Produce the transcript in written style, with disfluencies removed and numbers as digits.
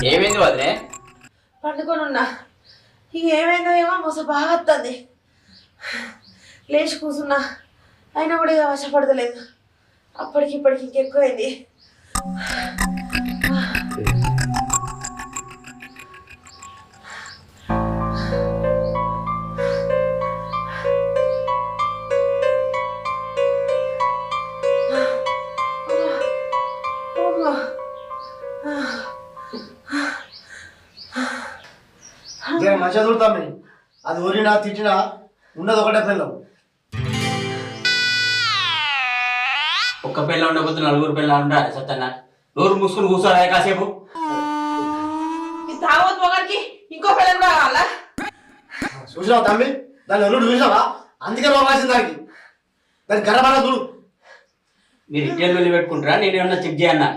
ఏమైంది వదిలే? పండుకొని ఉన్నా. ఇక ఏమైందో ఏమో మొస బాగా వస్తుంది. లేచి కూర్చున్నా, అయినా కూడా ఇక వశపడతలేదు. అప్పటికి ఇప్పటికి ఇంకెక్కువైంది. మంచిగా చూడతాం. అది ఊరినా తిట్టినా ఉండదు ఒకటే పిల్లం. ఒక్క పిల్ల ఉండకపోతే నలుగురు పిల్ల ఉండాలి. సత్తన్న నోరు మూసుకుని కూర్చోడా కాసేపు? తాగొద్దు ఒకరికి ఇంకో పిల్ల కూడా కావాలా? చూసినావు తమ్మి, దాన్ని ఎల్లుడు చూసినావా? అందుకే రోగాల్సింది దానికి గర్భాన చూడు. మీరు ఇంటిలో పెట్టుకుంటారా? నేను ఏమన్నా చెక్ చేయన్నా?